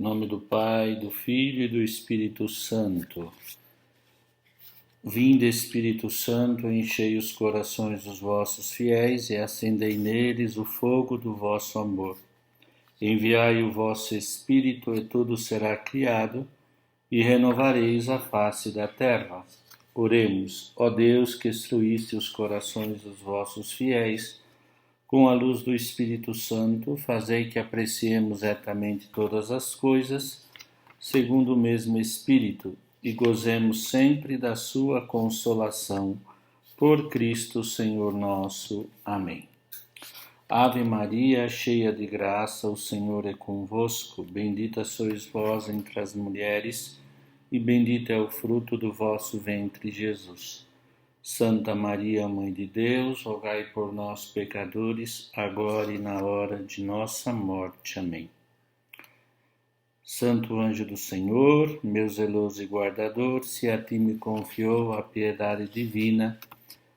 Em nome do Pai, do Filho e do Espírito Santo. Vinde, Espírito Santo, enchei os corações dos vossos fiéis e acendei neles o fogo do vosso amor. Enviai o vosso Espírito e tudo será criado e renovareis a face da terra. Oremos, ó Deus, que instruíste os corações dos vossos fiéis, com a luz do Espírito Santo, fazei que apreciemos retamente todas as coisas, segundo o mesmo Espírito, e gozemos sempre da sua consolação. Por Cristo Senhor nosso. Amém. Ave Maria, cheia de graça, o Senhor é convosco. Bendita sois vós entre as mulheres, e bendito é o fruto do vosso ventre, Jesus. Santa Maria, Mãe de Deus, rogai por nós, pecadores, agora e na hora de nossa morte. Amém. Santo anjo do Senhor, meu zeloso e guardador, se a ti me confiou a piedade divina,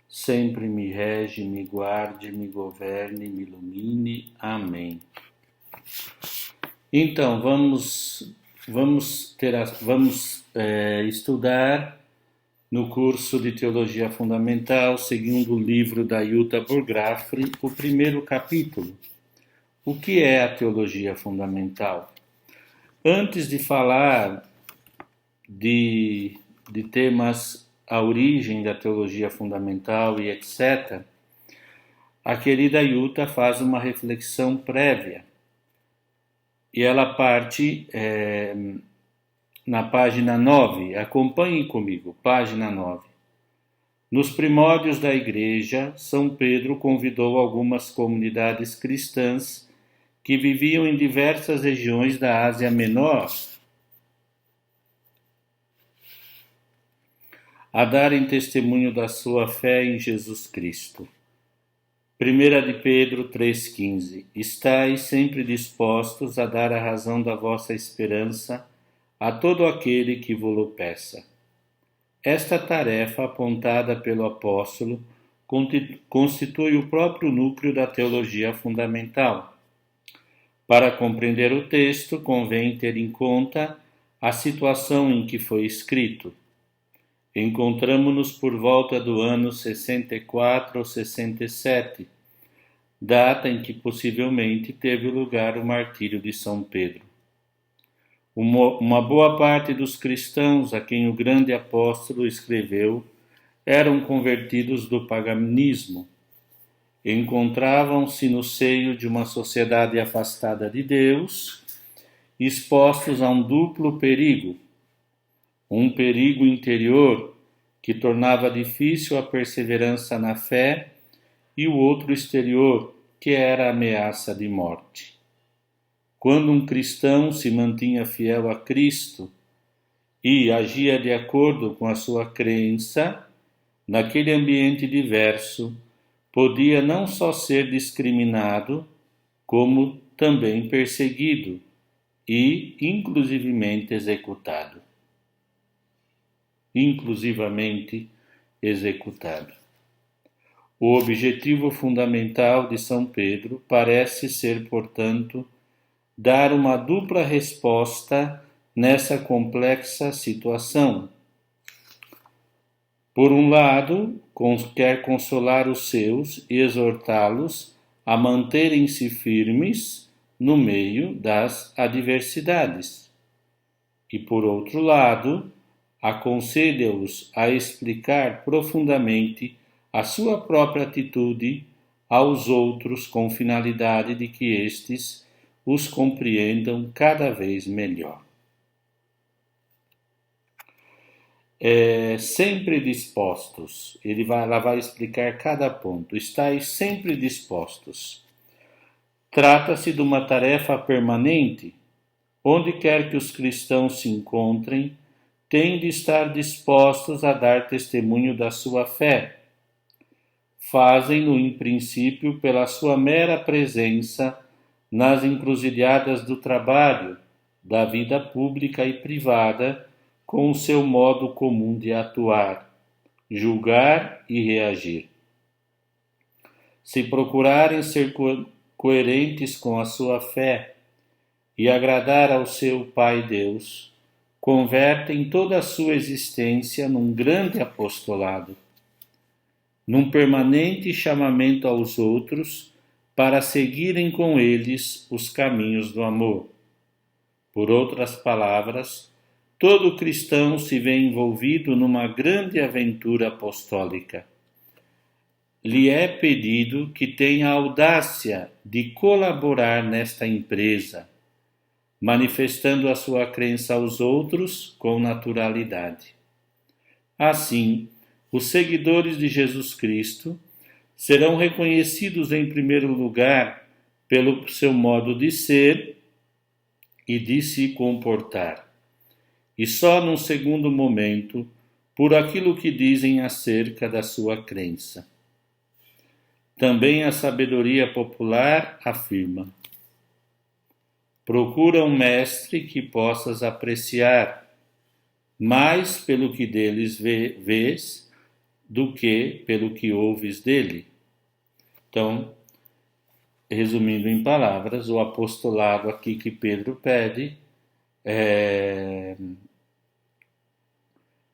sempre me rege, me guarde, me governe, me ilumine. Amém. Então, vamos estudar no curso de Teologia Fundamental, segundo o livro da Jutta Burggraffri, o primeiro capítulo. O que é a Teologia Fundamental? Antes de falar de temas, a origem da Teologia Fundamental e etc., a querida Jutta faz uma reflexão prévia. E ela parte na página 9, acompanhem comigo, página 9. Nos primórdios da Igreja, São Pedro convidou algumas comunidades cristãs que viviam em diversas regiões da Ásia Menor a darem testemunho da sua fé em Jesus Cristo. 1 de Pedro 3,15. Estais sempre dispostos a dar a razão da vossa esperança a todo aquele que vo-lo peça. Esta tarefa, apontada pelo apóstolo, constitui o próprio núcleo da teologia fundamental. Para compreender o texto, convém ter em conta a situação em que foi escrito. Encontramo-nos por volta do ano 64 ou 67, data em que possivelmente teve lugar o martírio de São Pedro. Uma boa parte dos cristãos a quem o grande apóstolo escreveu eram convertidos do paganismo. Encontravam-se no seio de uma sociedade afastada de Deus, expostos a um duplo perigo. Um perigo interior, que tornava difícil a perseverança na fé, e o outro exterior, que era a ameaça de morte. Quando um cristão se mantinha fiel a Cristo e agia de acordo com a sua crença, naquele ambiente diverso, podia não só ser discriminado, como também perseguido e, inclusivamente, executado. O objetivo fundamental de São Pedro parece ser, portanto, dar uma dupla resposta nessa complexa situação. Por um lado, quer consolar os seus e exortá-los a manterem-se firmes no meio das adversidades. E por outro lado, aconselha-os a explicar profundamente a sua própria atitude aos outros com finalidade de que estes os compreendam cada vez melhor. Sempre dispostos. Ela vai explicar cada ponto. Estais sempre dispostos. Trata-se de uma tarefa permanente. Onde quer que os cristãos se encontrem, têm de estar dispostos a dar testemunho da sua fé. Fazem-no, em princípio, pela sua mera presença nas encruzilhadas do trabalho, da vida pública e privada, com o seu modo comum de atuar, julgar e reagir. Se procurarem ser coerentes com a sua fé, e agradar ao seu Pai Deus, convertem toda a sua existência num grande apostolado, num permanente chamamento aos outros para seguirem com eles os caminhos do amor. Por outras palavras, todo cristão se vê envolvido numa grande aventura apostólica. Lhe é pedido que tenha a audácia de colaborar nesta empresa, manifestando a sua crença aos outros com naturalidade. Assim, os seguidores de Jesus Cristo serão reconhecidos em primeiro lugar pelo seu modo de ser e de se comportar, e só num segundo momento por aquilo que dizem acerca da sua crença. Também a sabedoria popular afirma: procura um mestre que possas apreciar, mais pelo que deles vês do que pelo que ouves dele. Então, resumindo em palavras, o apostolado aqui que Pedro pede é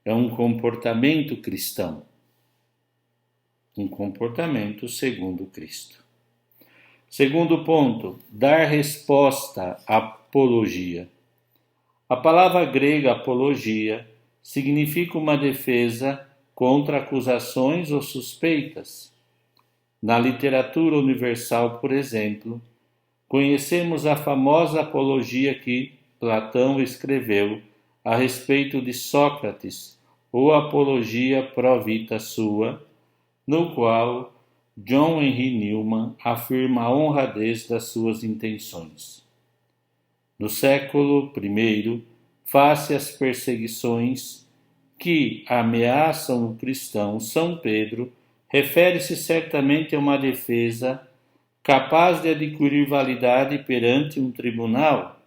um comportamento cristão, um comportamento segundo Cristo. Segundo ponto, dar resposta à apologia. A palavra grega apologia significa uma defesa contra acusações ou suspeitas. Na literatura universal, por exemplo, conhecemos a famosa apologia que Platão escreveu a respeito de Sócrates, ou Apologia Pro Vita Sua, no qual John Henry Newman afirma a honradez das suas intenções. No século I, face às perseguições que ameaçam o cristão, São Pedro refere-se certamente a uma defesa capaz de adquirir validade perante um tribunal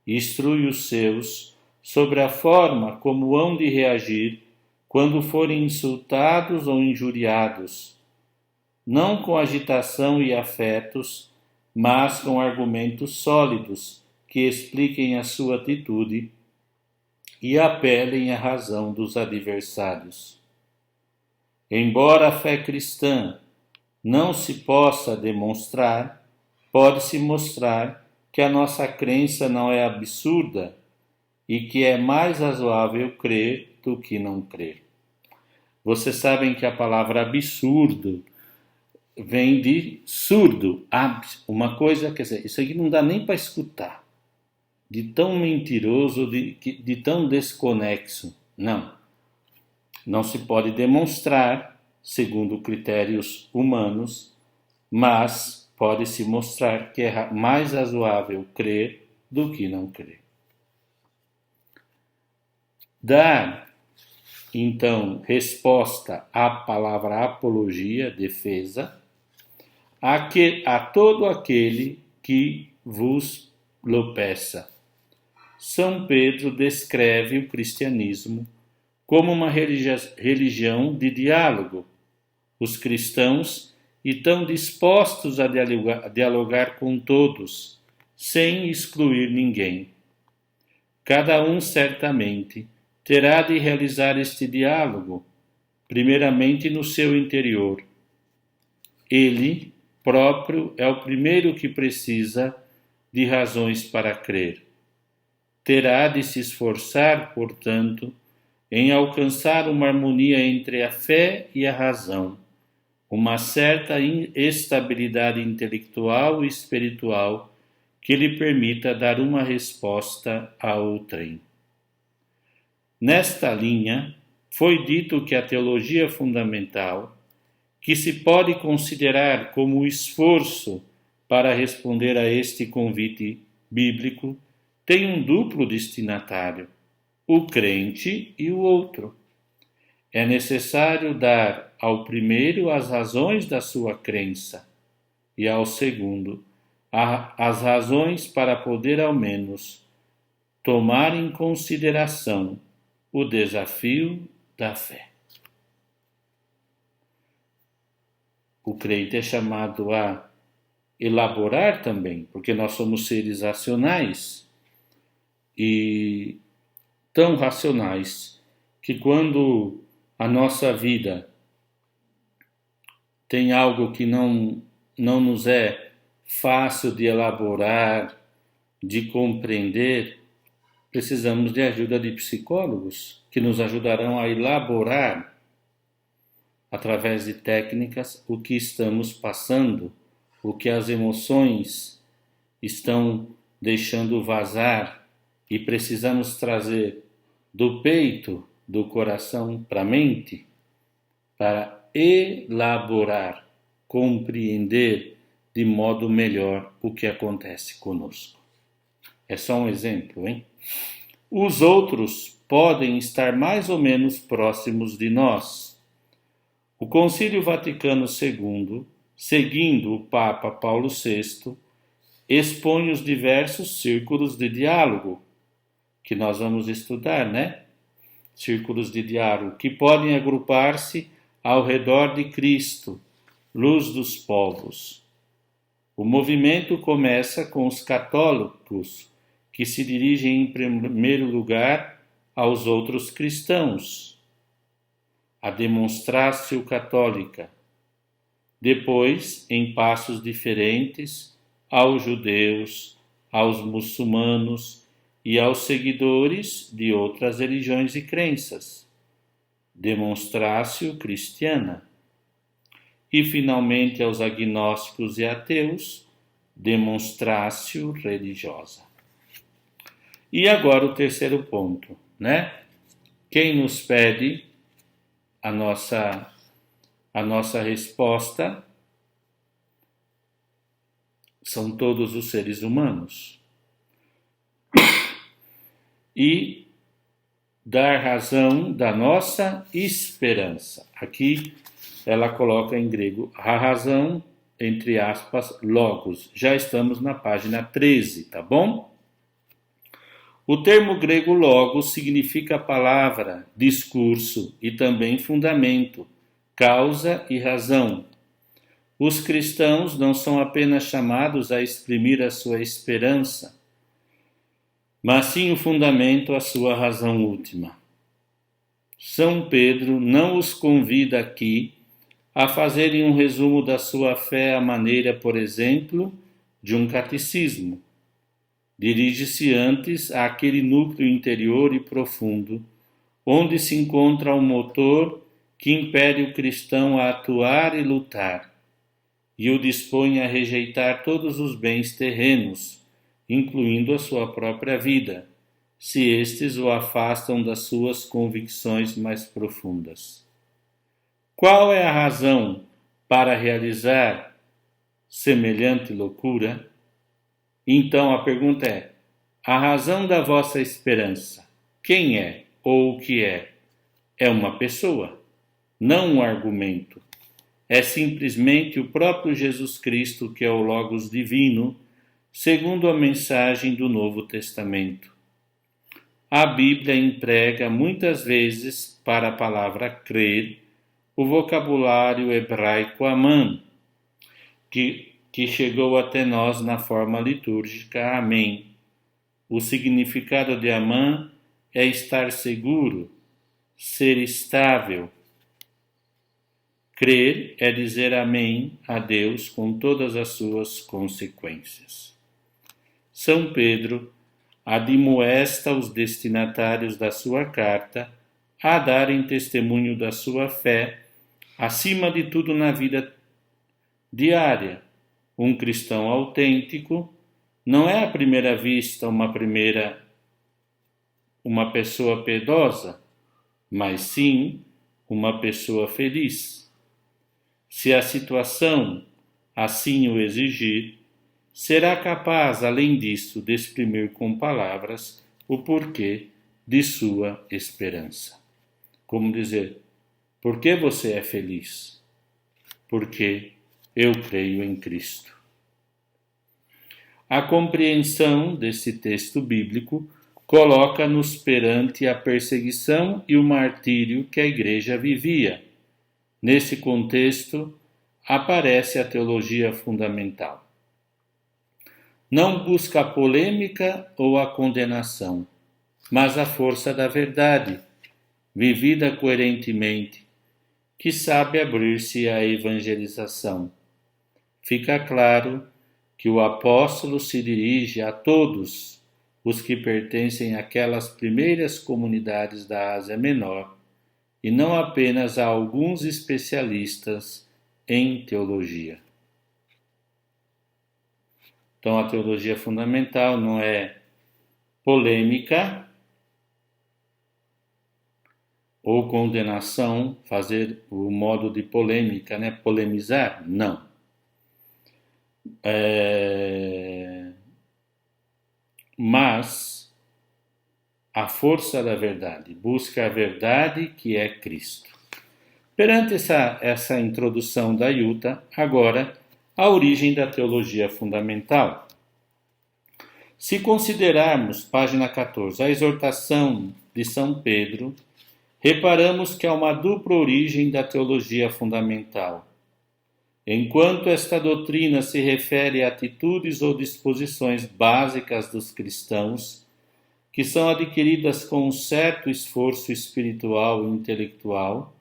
e instrui os seus sobre a forma como hão de reagir quando forem insultados ou injuriados, não com agitação e afetos, mas com argumentos sólidos que expliquem a sua atitude e apelem à razão dos adversários. Embora a fé cristã não se possa demonstrar, pode-se mostrar que a nossa crença não é absurda e que é mais razoável crer do que não crer. Vocês sabem que a palavra absurdo vem de surdo, uma coisa, quer dizer, isso aqui não dá nem para escutar, de tão mentiroso, de tão desconexo. Não se pode demonstrar segundo critérios humanos, mas pode-se mostrar que é mais razoável crer do que não crer. Dar, então, resposta à palavra apologia, defesa, a todo aquele que vos lo peça. São Pedro descreve o cristianismo como uma religião de diálogo. Os cristãos estão dispostos a dialogar com todos, sem excluir ninguém. Cada um, certamente, terá de realizar este diálogo, primeiramente no seu interior. Ele próprio é o primeiro que precisa de razões para crer. Terá de se esforçar, portanto, em alcançar uma harmonia entre a fé e a razão, uma certa estabilidade intelectual e espiritual que lhe permita dar uma resposta a outrem. Nesta linha, foi dito que a teologia fundamental, que se pode considerar como o esforço para responder a este convite bíblico, tem um duplo destinatário, o crente e o outro. É necessário dar ao primeiro as razões da sua crença e ao segundo as razões para poder ao menos tomar em consideração o desafio da fé. O crente é chamado a elaborar também, porque nós somos seres racionais e tão racionais que quando a nossa vida tem algo que não nos é fácil de elaborar, de compreender, precisamos de ajuda de psicólogos que nos ajudarão a elaborar, através de técnicas, o que estamos passando, o que as emoções estão deixando vazar e precisamos trazer do peito, do coração para a mente, para elaborar, compreender de modo melhor o que acontece conosco. É só um exemplo, hein? Os outros podem estar mais ou menos próximos de nós. O Concílio Vaticano II, seguindo o Papa Paulo VI, expõe os diversos círculos de diálogo, que nós vamos estudar, né? Círculos de diálogo, que podem agrupar-se ao redor de Cristo, luz dos povos. O movimento começa com os católicos, que se dirigem em primeiro lugar aos outros cristãos, a demonstrácio católica. Depois, em passos diferentes, aos judeus, aos muçulmanos e aos seguidores de outras religiões e crenças, demonstrácio cristiana. E, finalmente, aos agnósticos e ateus, demonstrácio religiosa. E agora o terceiro ponto, né? Quem nos pede a nossa resposta são todos os seres humanos. E dar razão da nossa esperança. Aqui ela coloca em grego a razão, entre aspas, logos. Já estamos na página 13, tá bom? O termo grego logos significa palavra, discurso e também fundamento, causa e razão. Os cristãos não são apenas chamados a exprimir a sua esperança, mas sim o fundamento, a sua razão última. São Pedro não os convida aqui a fazerem um resumo da sua fé à maneira, por exemplo, de um catecismo. Dirige-se antes àquele núcleo interior e profundo, onde se encontra o motor que impele o cristão a atuar e lutar, e o dispõe a rejeitar todos os bens terrenos, incluindo a sua própria vida, se estes o afastam das suas convicções mais profundas. Qual é a razão para realizar semelhante loucura? Então a pergunta é: a razão da vossa esperança, quem é ou o que é? É uma pessoa, não um argumento. É simplesmente o próprio Jesus Cristo, que é o Logos divino, segundo a mensagem do Novo Testamento. A Bíblia emprega muitas vezes para a palavra crer o vocabulário hebraico Amã, que chegou até nós na forma litúrgica Amém. O significado de Amã é estar seguro, ser estável. Crer é dizer Amém a Deus com todas as suas consequências. São Pedro admoesta os destinatários da sua carta a darem testemunho da sua fé, acima de tudo na vida diária. Um cristão autêntico não é à primeira vista uma pessoa piedosa, mas sim uma pessoa feliz. Se a situação assim o exigir, será capaz, além disso, de exprimir com palavras o porquê de sua esperança. Como dizer, por que você é feliz? Porque eu creio em Cristo. A compreensão desse texto bíblico coloca-nos perante a perseguição e o martírio que a Igreja vivia. Nesse contexto, aparece a teologia fundamental. não busca a polêmica ou a condenação, mas a força da verdade, vivida coerentemente, que sabe abrir-se à evangelização. Fica claro que o apóstolo se dirige a todos os que pertencem àquelas primeiras comunidades da Ásia Menor, e não apenas a alguns especialistas em teologia. Então, a teologia fundamental não é polêmica ou condenação, fazer o modo de polêmica, né? Polemizar, não. Mas a força da verdade, busca a verdade que é Cristo. Perante essa introdução da Yuta, agora a origem da teologia fundamental. Se considerarmos, página 14, a exortação de São Pedro, reparamos que há uma dupla origem da teologia fundamental. Enquanto esta doutrina se refere a atitudes ou disposições básicas dos cristãos, que são adquiridas com um certo esforço espiritual e intelectual,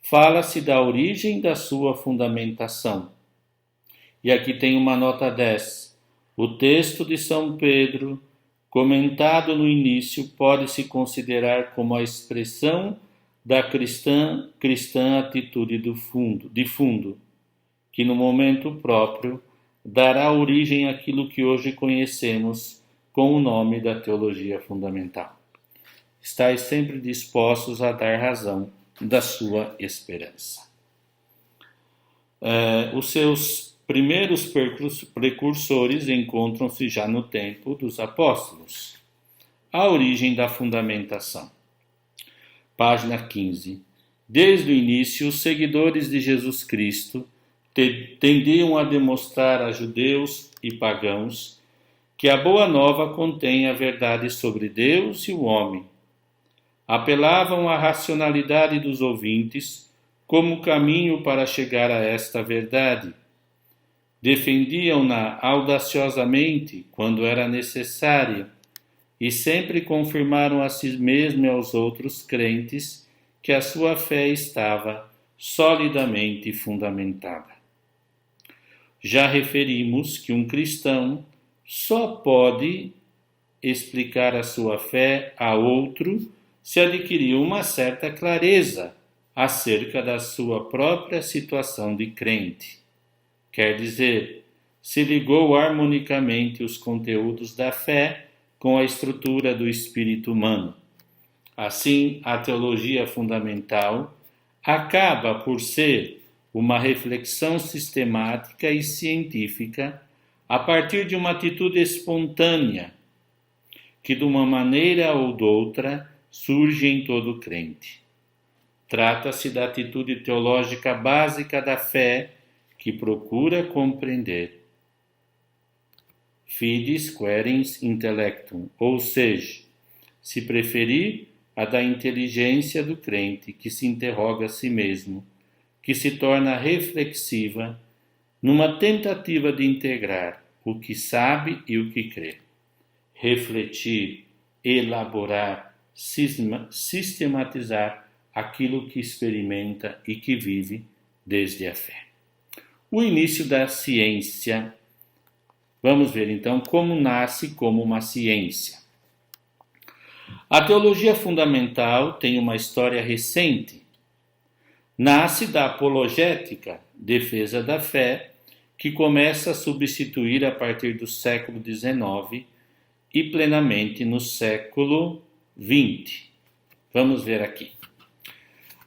fala-se da origem da sua fundamentação. E aqui tem uma nota 10. O texto de São Pedro, comentado no início, pode-se considerar como a expressão da cristã atitude de fundo, que no momento próprio dará origem àquilo que hoje conhecemos com o nome da teologia fundamental. Estais sempre dispostos a dar razão da sua esperança. Os seus primeiros precursores encontram-se já no tempo dos apóstolos. A origem da fundamentação. Página 15. Desde o início, os seguidores de Jesus Cristo tendiam a demonstrar a judeus e pagãos que a Boa Nova contém a verdade sobre Deus e o homem. Apelavam à racionalidade dos ouvintes como caminho para chegar a esta verdade. Defendiam-na audaciosamente quando era necessária e sempre confirmaram a si mesmos e aos outros crentes que a sua fé estava solidamente fundamentada. Já referimos que um cristão só pode explicar a sua fé a outro se adquiriu uma certa clareza acerca da sua própria situação de crente. Quer dizer, se ligou harmonicamente os conteúdos da fé com a estrutura do espírito humano. Assim, a teologia fundamental acaba por ser uma reflexão sistemática e científica a partir de uma atitude espontânea que, de uma maneira ou de outra, surge em todo crente. Trata-se da atitude teológica básica da fé que procura compreender. Fides querens intellectum, ou seja, se preferir, a da inteligência do crente que se interroga a si mesmo, que se torna reflexiva numa tentativa de integrar o que sabe e o que crê. Refletir, elaborar, sistematizar aquilo que experimenta e que vive desde a fé. O início da ciência. Vamos ver então como nasce como uma ciência. A teologia fundamental tem uma história recente. Nasce da apologética, defesa da fé, que começa a substituir a partir do século XIX e plenamente no século XX. Vamos ver aqui.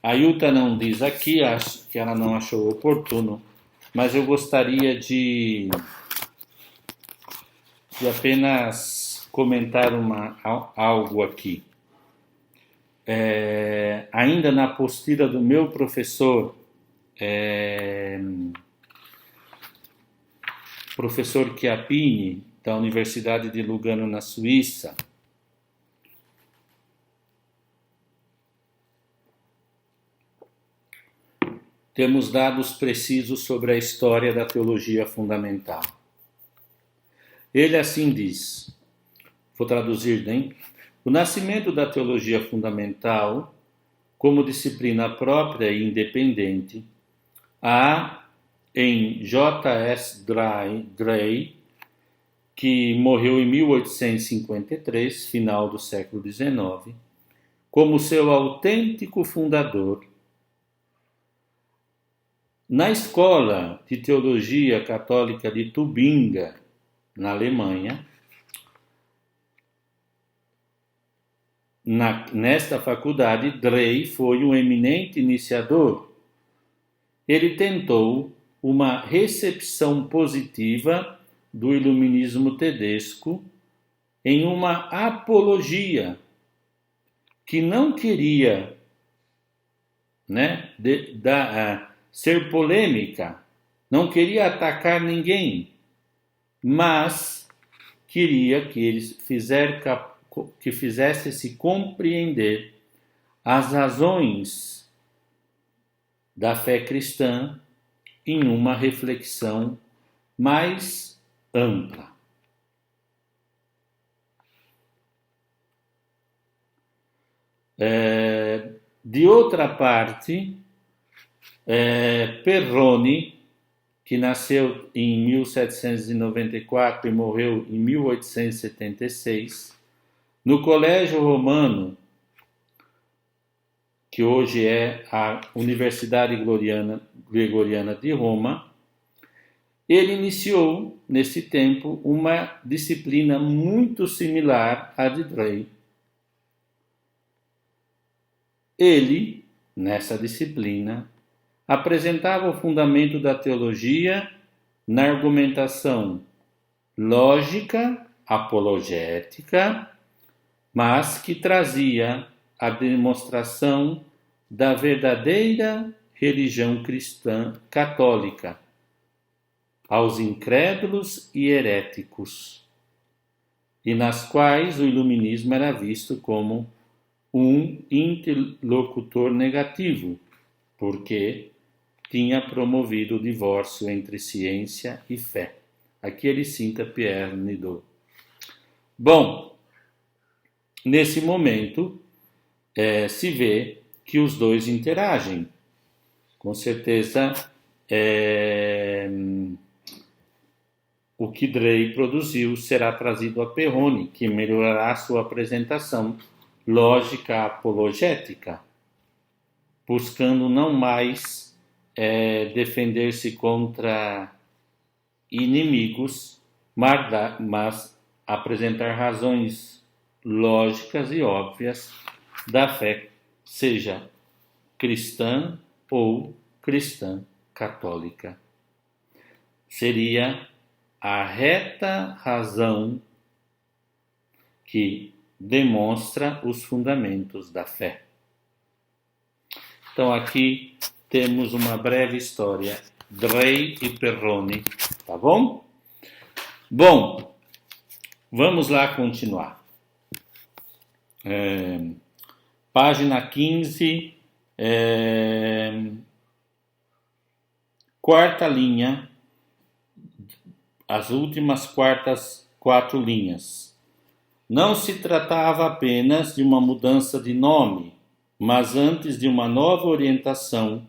A Yuta não diz aqui, acho que ela não achou oportuno, mas eu gostaria de apenas comentar algo aqui. Ainda na apostila do meu professor, professor Chiappini, da Universidade de Lugano, na Suíça, temos dados precisos sobre a história da teologia fundamental. Ele assim diz, vou traduzir, né? O nascimento da teologia fundamental, como disciplina própria e independente, há em J.S. Gray, que morreu em 1853, final do século XIX, como seu autêntico fundador. Na Escola de Teologia Católica de Tubinga, na Alemanha, nesta faculdade, Drey foi um eminente iniciador. Ele tentou uma recepção positiva do iluminismo tedesco em uma apologia que não queria, ser polêmica, não queria atacar ninguém, mas queria que eles fizesse-se compreender as razões da fé cristã em uma reflexão mais ampla. De outra parte, Perrone, que nasceu em 1794 e morreu em 1876, no Colégio Romano, que hoje é a Universidade Gregoriana de Roma, ele iniciou, nesse tempo, uma disciplina muito similar à de Drey. Ele, nessa disciplina, apresentava o fundamento da teologia na argumentação lógica, apologética, mas que trazia a demonstração da verdadeira religião cristã católica aos incrédulos e heréticos, e nas quais o iluminismo era visto como um interlocutor negativo, porque tinha promovido o divórcio entre ciência e fé. Aqui ele cita Pierre Nidot. Bom, nesse momento se vê que os dois interagem. Com certeza, o que Drey produziu será trazido a Perrone, que melhorará sua apresentação lógica apologética, buscando não mais defender-se contra inimigos, mas apresentar razões lógicas e óbvias da fé, seja cristã ou cristã católica. Seria a reta razão que demonstra os fundamentos da fé. Então aqui temos uma breve história, Drey e Perrone, tá bom? Bom, vamos lá continuar. Página 15, quarta linha, as últimas quatro linhas. Não se tratava apenas de uma mudança de nome, mas antes de uma nova orientação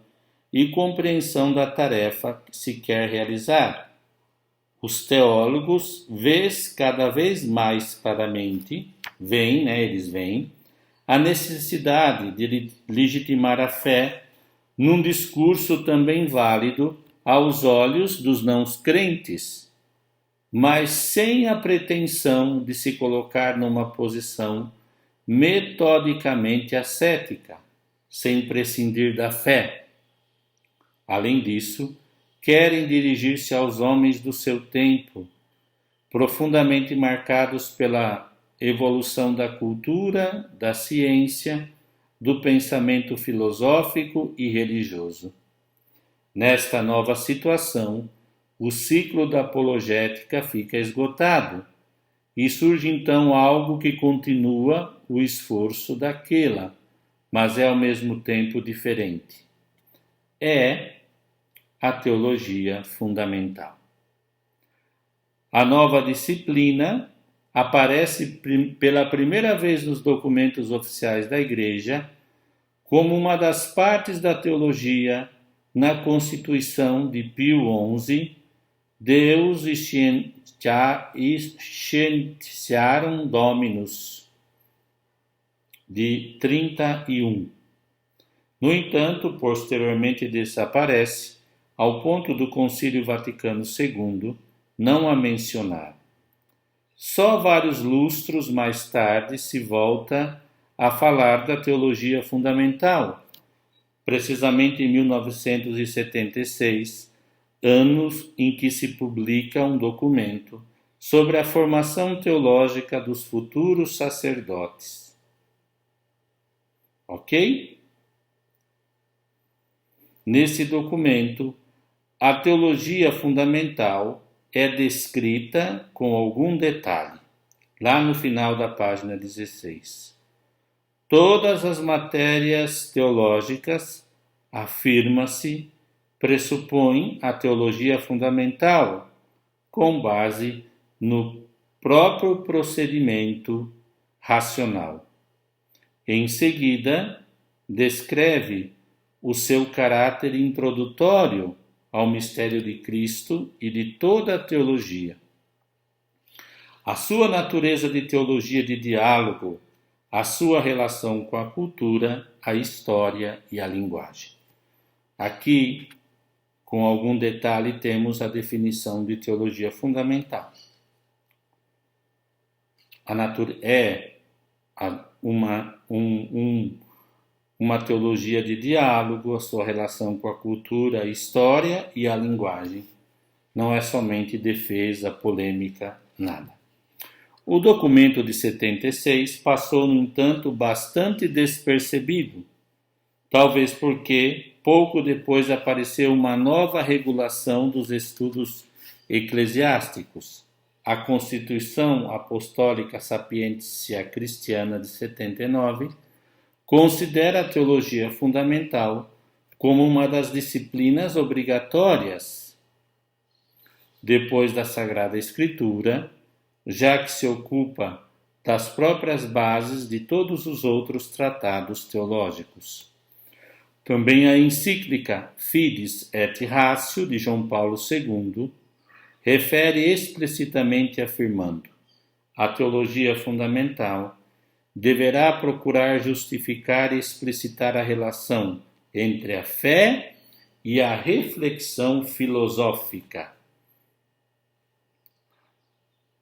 e compreensão da tarefa que se quer realizar. Os teólogos cada vez mais claramente eles veem a necessidade de legitimar a fé num discurso também válido aos olhos dos não crentes, mas sem a pretensão de se colocar numa posição metodicamente ascética, sem prescindir da fé. Além disso, querem dirigir-se aos homens do seu tempo, profundamente marcados pela evolução da cultura, da ciência, do pensamento filosófico e religioso. Nesta nova situação, o ciclo da apologética fica esgotado e surge então algo que continua o esforço daquela, mas é ao mesmo tempo diferente. É a teologia fundamental. A nova disciplina aparece pela primeira vez nos documentos oficiais da Igreja como uma das partes da teologia na Constituição de Pio XI, Deus Scientiarum Dominus, de 31. No entanto, posteriormente desaparece, ao ponto do Concílio Vaticano II não a mencionar. Só vários lustros mais tarde se volta a falar da teologia fundamental, precisamente em 1976, anos em que se publica um documento sobre a formação teológica dos futuros sacerdotes. Ok? Nesse documento, a teologia fundamental é descrita com algum detalhe, lá no final da página 16. Todas as matérias teológicas, afirma-se, pressupõem a teologia fundamental, com base no próprio procedimento racional. Em seguida, descreve o seu caráter introdutório ao mistério de Cristo e de toda a teologia. A sua natureza de teologia de diálogo, a sua relação com a cultura, a história e a linguagem. Aqui, com algum detalhe, temos a definição de teologia fundamental. Uma teologia de diálogo, a sua relação com a cultura, a história e a linguagem. Não é somente defesa, polêmica, nada. O documento de 76 passou, no entanto, bastante despercebido, talvez porque pouco depois apareceu uma nova regulação dos estudos eclesiásticos, a Constituição Apostólica Sapientia Christiana de 79, considera a teologia fundamental como uma das disciplinas obrigatórias depois da Sagrada Escritura, já que se ocupa das próprias bases de todos os outros tratados teológicos. Também a encíclica Fides et Ratio de João Paulo II refere explicitamente afirmando: a teologia fundamental deverá procurar justificar e explicitar a relação entre a fé e a reflexão filosófica.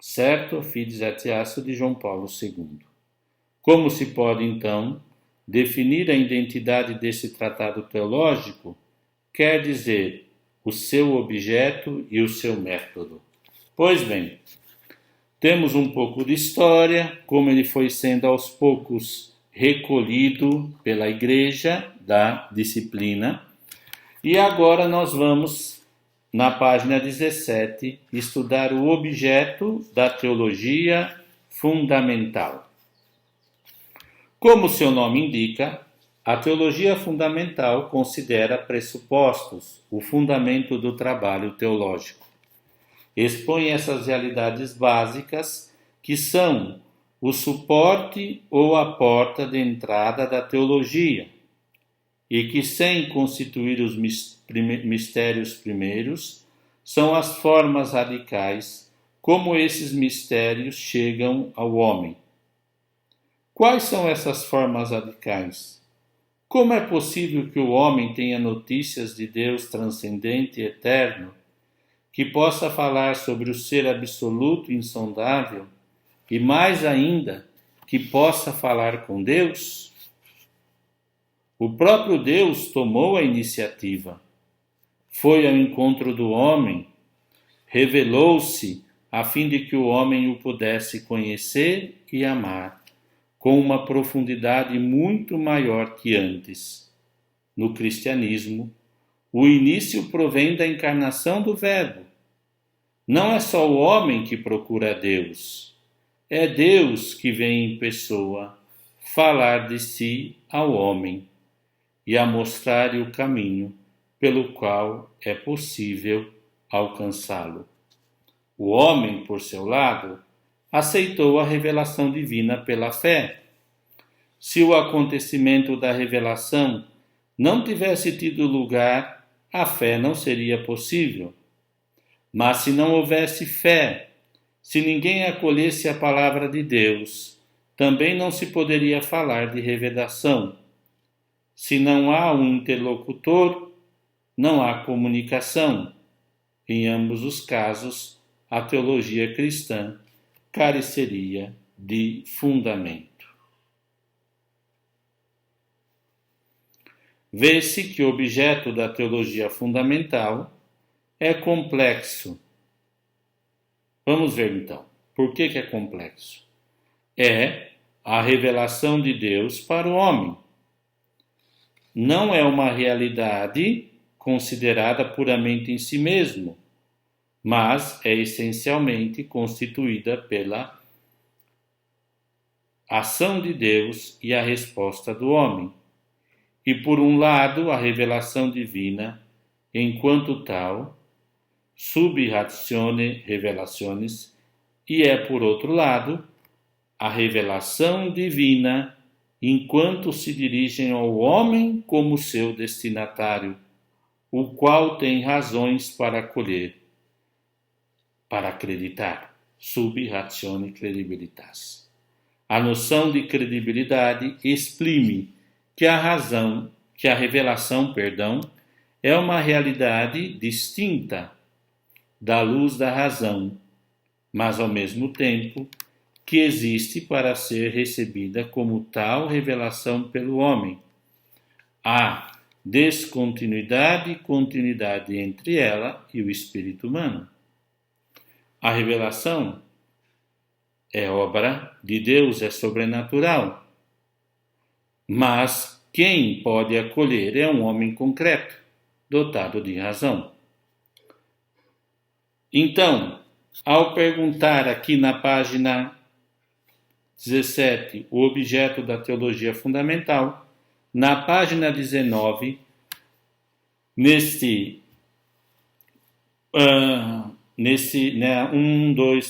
Certo? Fides et Ratio de João Paulo II. Como se pode, então, definir a identidade desse tratado teológico? Quer dizer, o seu objeto e o seu método. Pois bem, temos um pouco de história, como ele foi sendo aos poucos recolhido pela Igreja da disciplina. E agora nós vamos, na página 17, estudar o objeto da teologia fundamental. Como seu nome indica, a teologia fundamental considera pressupostos, o fundamento do trabalho teológico. Expõe essas realidades básicas que são o suporte ou a porta de entrada da teologia e que, sem constituir os mistérios primeiros, são as formas radicais como esses mistérios chegam ao homem. Quais são essas formas radicais? Como é possível que o homem tenha notícias de Deus transcendente e eterno, que possa falar sobre o ser absoluto e insondável, e mais ainda, que possa falar com Deus? O próprio Deus tomou a iniciativa, foi ao encontro do homem, revelou-se a fim de que o homem o pudesse conhecer e amar, com uma profundidade muito maior que antes. No cristianismo, o início provém da encarnação do Verbo. Não é só o homem que procura Deus, é Deus que vem em pessoa falar de si ao homem e a mostrar-lhe o caminho pelo qual é possível alcançá-lo. O homem, por seu lado, aceitou a revelação divina pela fé. Se o acontecimento da revelação não tivesse tido lugar, a fé não seria possível. Mas se não houvesse fé, se ninguém acolhesse a palavra de Deus, também não se poderia falar de revelação. Se não há um interlocutor, não há comunicação. Em ambos os casos, a teologia cristã careceria de fundamento. Vê-se que o objeto da teologia fundamental é complexo. Vamos ver então, por que é complexo? É a revelação de Deus para o homem. Não é uma realidade considerada puramente em si mesmo, mas é essencialmente constituída pela ação de Deus e a resposta do homem. E por um lado, a revelação divina, enquanto tal, sub ratione revelationis, e é por outro lado, a revelação divina, enquanto se dirigem ao homem como seu destinatário, o qual tem razões para acolher, para acreditar, sub ratione credibilitas. A noção de credibilidade exprime que a revelação, é uma realidade distinta da luz da razão, mas ao mesmo tempo que existe para ser recebida como tal revelação pelo homem. Há descontinuidade e continuidade entre ela e o espírito humano. A revelação é obra de Deus, é sobrenatural. Mas quem pode acolher é um homem concreto, dotado de razão. Então, ao perguntar aqui na página 17 o objeto da teologia fundamental, na página 19,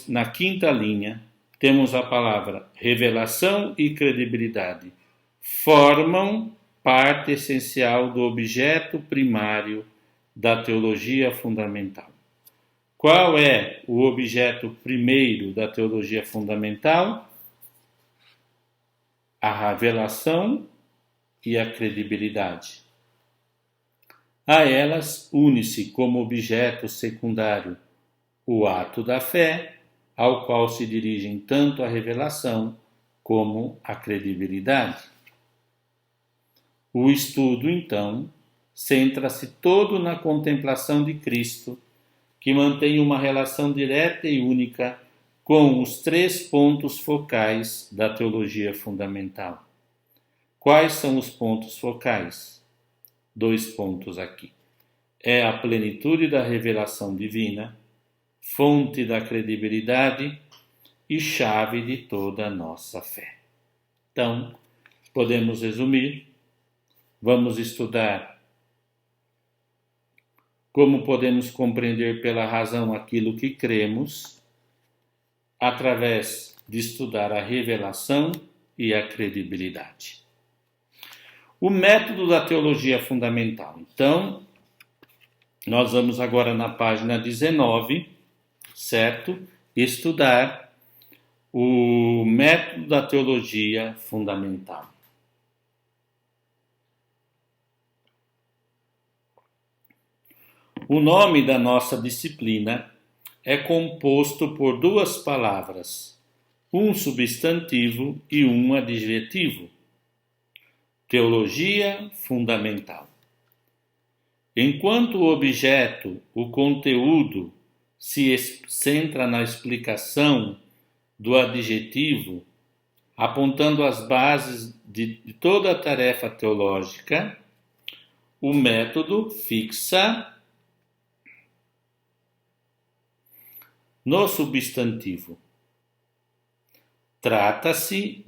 na quinta linha, temos a palavra revelação e credibilidade. Formam parte essencial do objeto primário da teologia fundamental. Qual é o objeto primeiro da teologia fundamental? A revelação e a credibilidade. A elas une-se como objeto secundário o ato da fé, ao qual se dirigem tanto a revelação como a credibilidade. O estudo, então, centra-se todo na contemplação de Cristo, que mantém uma relação direta e única com os 3 pontos focais da teologia fundamental. Quais são os pontos focais? 2 pontos aqui. É a plenitude da revelação divina, fonte da credibilidade e chave de toda a nossa fé. Então, podemos resumir. Vamos estudar como podemos compreender pela razão aquilo que cremos, através de estudar a revelação e a credibilidade. O método da teologia fundamental. Então, nós vamos agora na página 19, certo? Estudar o método da teologia fundamental. O nome da nossa disciplina é composto por 2 palavras, um substantivo e um adjetivo. Teologia fundamental. Enquanto o objeto, o conteúdo, se centra na explicação do adjetivo, apontando as bases de toda a tarefa teológica, o método fixa no substantivo. Trata-se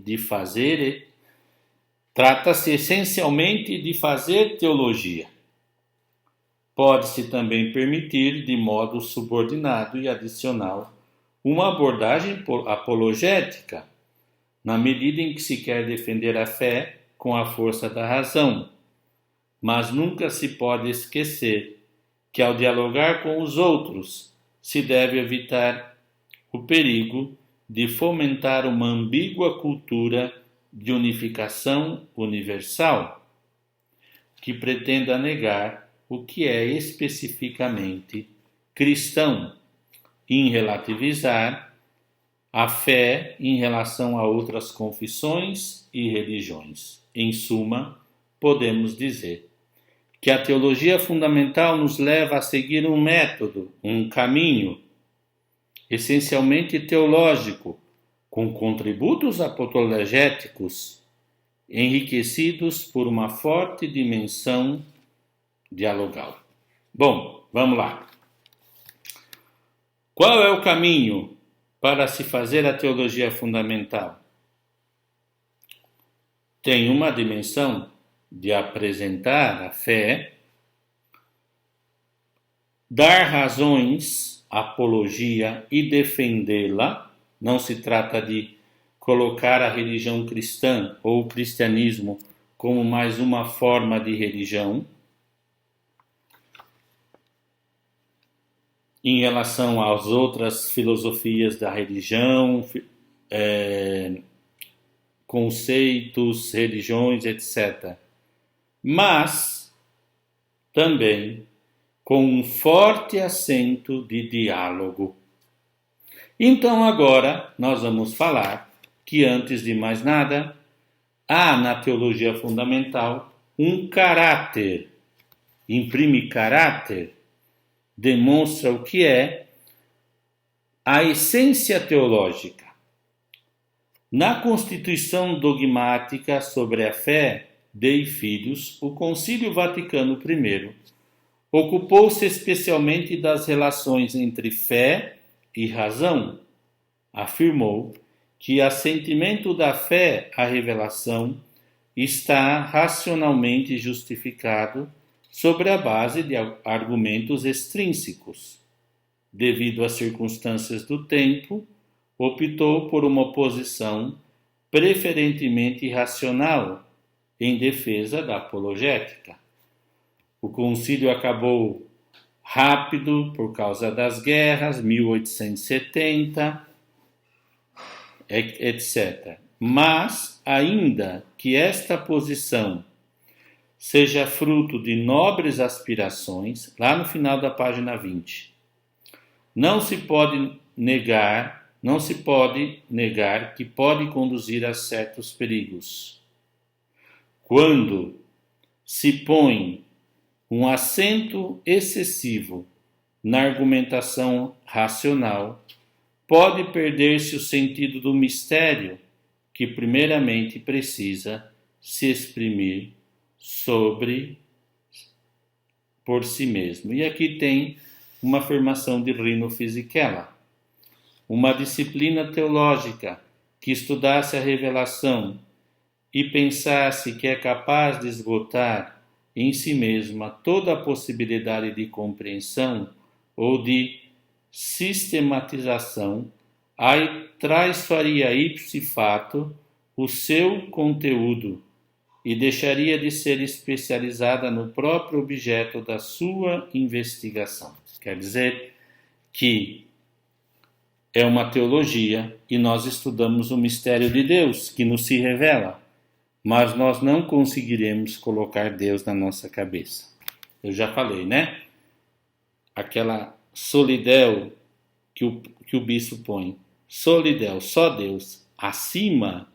essencialmente de fazer teologia. Pode-se também permitir, de modo subordinado e adicional, uma abordagem apologética, na medida em que se quer defender a fé com a força da razão, mas nunca se pode esquecer que, ao dialogar com os outros, se deve evitar o perigo de fomentar uma ambígua cultura de unificação universal, que pretenda negar o que é especificamente cristão, em relativizar a fé em relação a outras confissões e religiões. Em suma, podemos dizer que a teologia fundamental nos leva a seguir um método, um caminho, essencialmente teológico, com contributos apologéticos, enriquecidos por uma forte dimensão dialogal. Bom, vamos lá. Qual é o caminho para se fazer a teologia fundamental? Tem uma dimensão de apresentar a fé, dar razões, apologia e defendê-la. Não se trata de colocar a religião cristã ou o cristianismo como mais uma forma de religião. Em relação às outras filosofias da religião, conceitos, religiões, etc. Mas também com um forte acento de diálogo. Então agora nós vamos falar que, antes de mais nada, há na teologia fundamental um caráter, imprime caráter, demonstra o que é a essência teológica. Na Constituição Dogmática sobre a Fé, Dei Filhos, o Concílio Vaticano I ocupou-se especialmente das relações entre fé e razão. Afirmou que assentimento da fé à revelação está racionalmente justificado sobre a base de argumentos extrínsecos. Devido às circunstâncias do tempo, optou por uma posição preferentemente racional em defesa da apologética. O concílio acabou rápido por causa das guerras, 1870, etc. Mas, ainda que esta posição seja fruto de nobres aspirações, lá no final da página 20, não se pode negar que pode conduzir a certos perigos. Quando se põe um acento excessivo na argumentação racional, pode perder-se o sentido do mistério que primeiramente precisa se exprimir por si mesmo. E aqui tem uma afirmação de Rino Fisichella. Uma disciplina teológica que estudasse a revelação e pensasse que é capaz de esgotar em si mesma toda a possibilidade de compreensão ou de sistematização, traiçoaria ipse fato o seu conteúdo e deixaria de ser especializada no próprio objeto da sua investigação. Quer dizer que é uma teologia e nós estudamos o mistério de Deus que nos se revela, mas nós não conseguiremos colocar Deus na nossa cabeça. Eu já falei, né? Aquela solidel que o bispo põe, solidel, só Deus, acima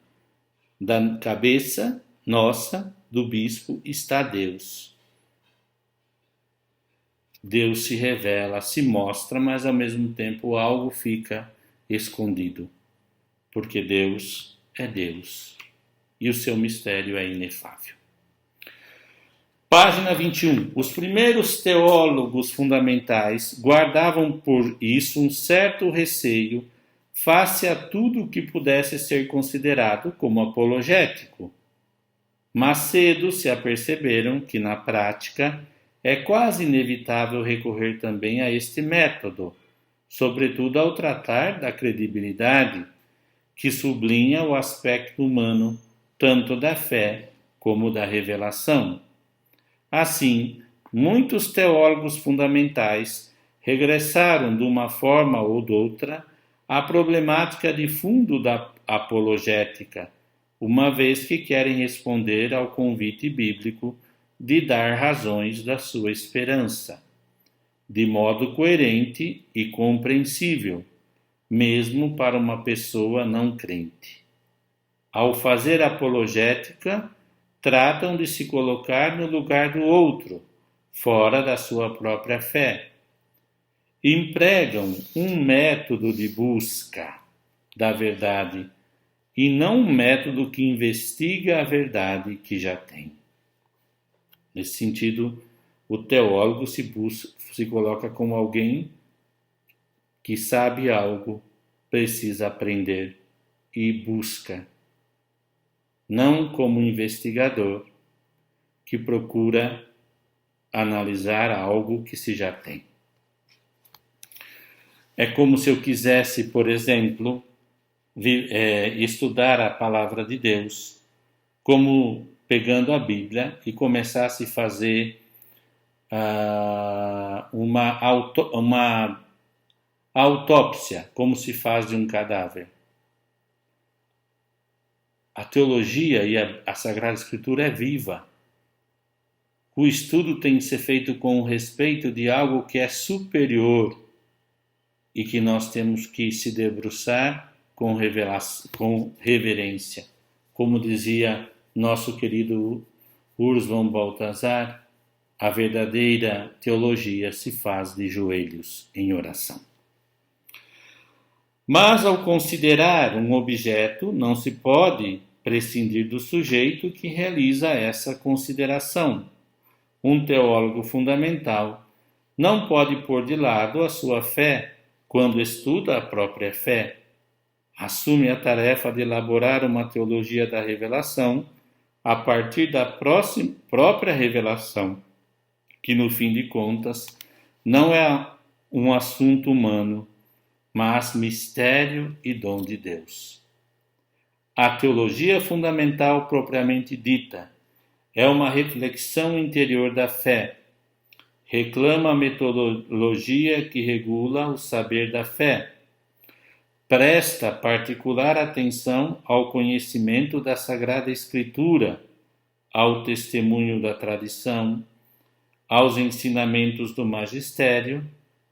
da cabeça nossa, do bispo, está Deus. Deus se revela, se mostra, mas ao mesmo tempo algo fica escondido, porque Deus é Deus e o seu mistério é inefável. Página 21. Os primeiros teólogos fundamentais guardavam por isso um certo receio face a tudo que pudesse ser considerado como apologético. Mas cedo se aperceberam que, na prática, é quase inevitável recorrer também a este método, sobretudo ao tratar da credibilidade, que sublinha o aspecto humano tanto da fé como da revelação. Assim, muitos teólogos fundamentais regressaram de uma forma ou de outra à problemática de fundo da apologética, uma vez que querem responder ao convite bíblico de dar razões da sua esperança, de modo coerente e compreensível, mesmo para uma pessoa não crente. Ao fazer apologética, tratam de se colocar no lugar do outro, fora da sua própria fé. Empregam um método de busca da verdade e não um método que investiga a verdade que já tem. Nesse sentido, o teólogo se coloca como alguém que sabe algo, precisa aprender e busca, não como investigador que procura analisar algo que se já tem. É como se eu quisesse, por exemplo, estudar a palavra de Deus, como pegando a Bíblia e começasse a fazer uma autópsia, como se faz de um cadáver. A teologia e a Sagrada Escritura é viva. O estudo tem que ser feito com o respeito de algo que é superior e que nós temos que se debruçar com reverência. Como dizia nosso querido Urs von Balthasar, a verdadeira teologia se faz de joelhos em oração. Mas ao considerar um objeto, não se pode prescindir do sujeito que realiza essa consideração. Um teólogo fundamental não pode pôr de lado a sua fé quando estuda a própria fé. Assume a tarefa de elaborar uma teologia da revelação a partir da própria revelação, que no fim de contas não é um assunto humano, mas mistério e dom de Deus. A teologia fundamental propriamente dita é uma reflexão interior da fé. Reclama a metodologia que regula o saber da fé. Presta particular atenção ao conhecimento da Sagrada Escritura, ao testemunho da tradição, aos ensinamentos do magistério,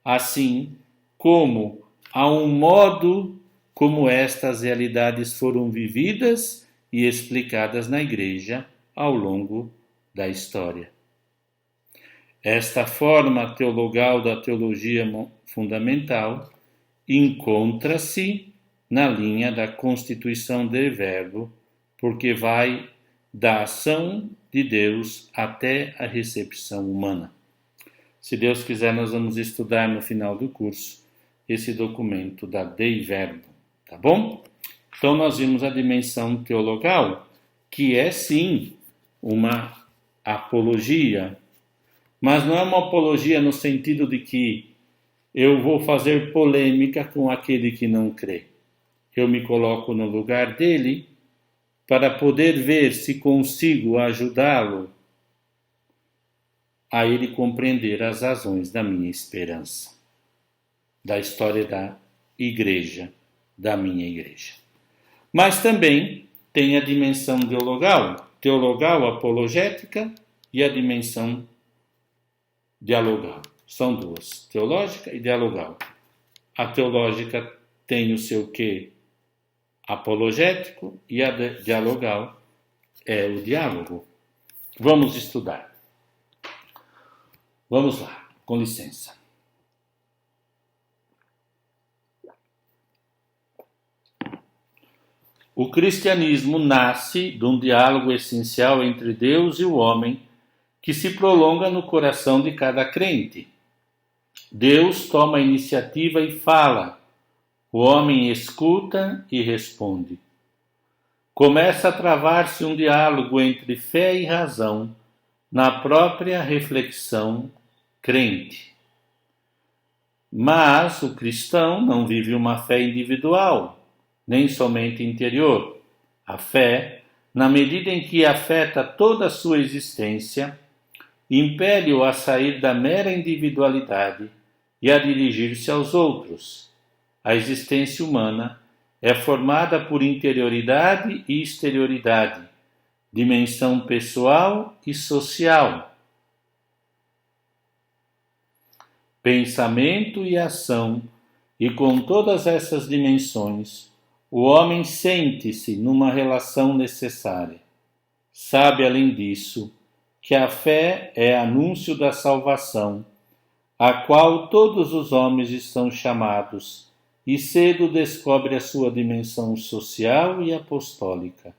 assim como a um modo como estas realidades foram vividas e explicadas na Igreja ao longo da história. Esta forma teologal da teologia fundamental encontra-se na linha da constituição do verbo, porque vai da ação de Deus até a recepção humana. Se Deus quiser, nós vamos estudar no final do curso esse documento da Dei Verbo, tá bom? Então nós vimos a dimensão teologal, que é sim uma apologia, mas não é uma apologia no sentido de que eu vou fazer polêmica com aquele que não crê. Eu me coloco no lugar dele para poder ver se consigo ajudá-lo a ele compreender as razões da minha esperança, da história da igreja, da minha igreja. Mas também tem a dimensão teologal apologética e a dimensão dialogal. São duas, teológica e dialogal. A teológica tem o seu quê apologético e a dialogal é o diálogo. Vamos estudar. Vamos lá, com licença. O cristianismo nasce de um diálogo essencial entre Deus e o homem que se prolonga no coração de cada crente. Deus toma a iniciativa e fala. O homem escuta e responde. Começa a travar-se um diálogo entre fé e razão, na própria reflexão crente. Mas o cristão não vive uma fé individual, nem somente interior. A fé, na medida em que afeta toda a sua existência, impele-o a sair da mera individualidade e a dirigir-se aos outros. A existência humana é formada por interioridade e exterioridade, dimensão pessoal e social, pensamento e ação, e com todas essas dimensões, o homem sente-se numa relação necessária. Sabe, além disso, que a fé é anúncio da salvação, a qual todos os homens estão chamados, e cedo descobre a sua dimensão social e apostólica,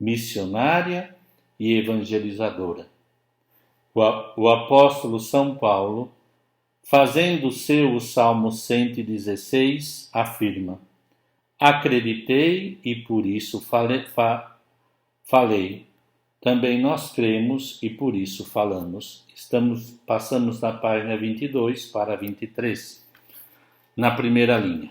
missionária e evangelizadora. O apóstolo São Paulo, fazendo seu o Salmo 116, afirma: acreditei e por isso falei. Também nós cremos e por isso falamos. Passamos da página 22 para 23. Na primeira linha.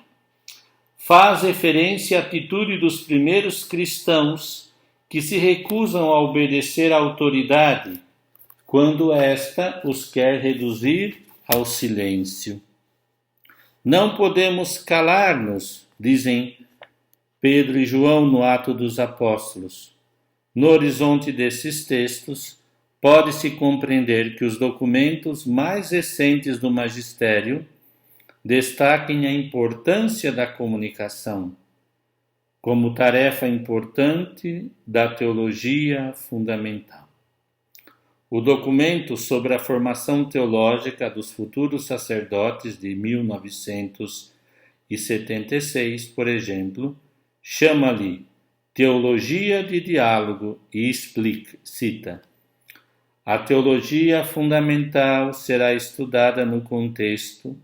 Faz referência à atitude dos primeiros cristãos que se recusam a obedecer à autoridade quando esta os quer reduzir ao silêncio. Não podemos calar-nos, dizem Pedro e João no Ato dos Apóstolos. No horizonte desses textos, pode-se compreender que os documentos mais recentes do magistério destaquem a importância da comunicação como tarefa importante da teologia fundamental. O documento sobre a formação teológica dos futuros sacerdotes de 1976, por exemplo, chama-lhe Teologia de Diálogo e cita: a teologia fundamental será estudada no contexto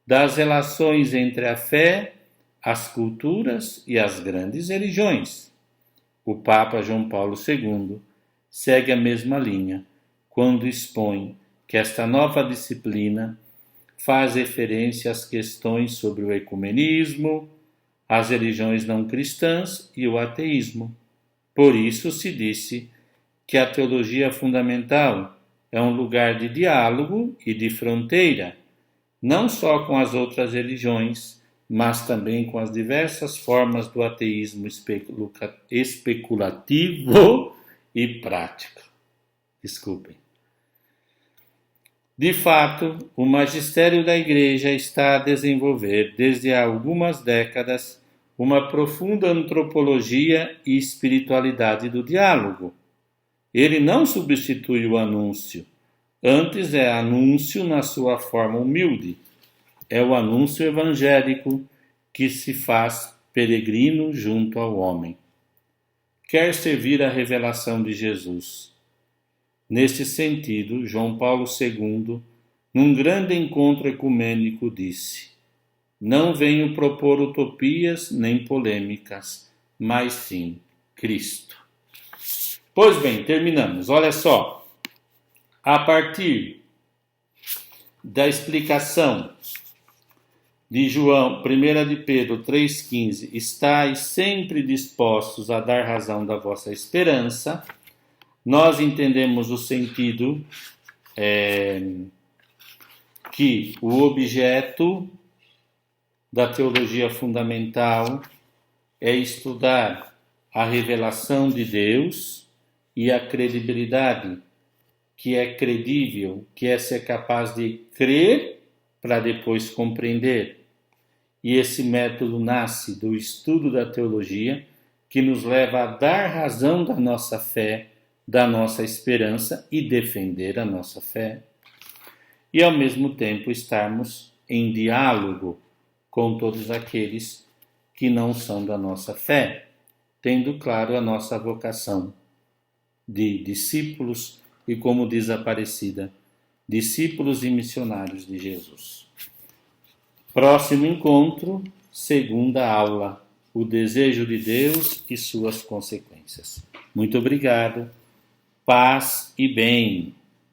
das relações entre a fé, as culturas e as grandes religiões. O Papa João Paulo II segue a mesma linha quando expõe que esta nova disciplina faz referência às questões sobre o ecumenismo, as religiões não cristãs e o ateísmo. Por isso se disse que a teologia fundamental é um lugar de diálogo e de fronteira, não só com as outras religiões, mas também com as diversas formas do ateísmo especulativo e prático. Desculpem. De fato, o magistério da Igreja está a desenvolver, desde há algumas décadas, uma profunda antropologia e espiritualidade do diálogo. Ele não substitui o anúncio, antes é anúncio na sua forma humilde. É o anúncio evangélico que se faz peregrino junto ao homem. Quer servir a revelação de Jesus. Nesse sentido, João Paulo II, num grande encontro ecumênico, disse: não venho propor utopias nem polêmicas, mas sim Cristo. Pois bem, terminamos. Olha só, a partir da explicação de João, 1 de Pedro 3,15, estais sempre dispostos a dar razão da vossa esperança, nós entendemos o sentido que o objeto da teologia fundamental é estudar a revelação de Deus e a credibilidade, que é credível, que é ser capaz de crer para depois compreender. E esse método nasce do estudo da teologia, que nos leva a dar razão da nossa fé, da nossa esperança e defender a nossa fé. E ao mesmo tempo estarmos em diálogo com todos aqueles que não são da nossa fé, tendo claro a nossa vocação de discípulos e, como diz a Aparecida, discípulos e missionários de Jesus. Próximo encontro, segunda aula, o desejo de Deus e suas consequências. Muito obrigado, paz e bem.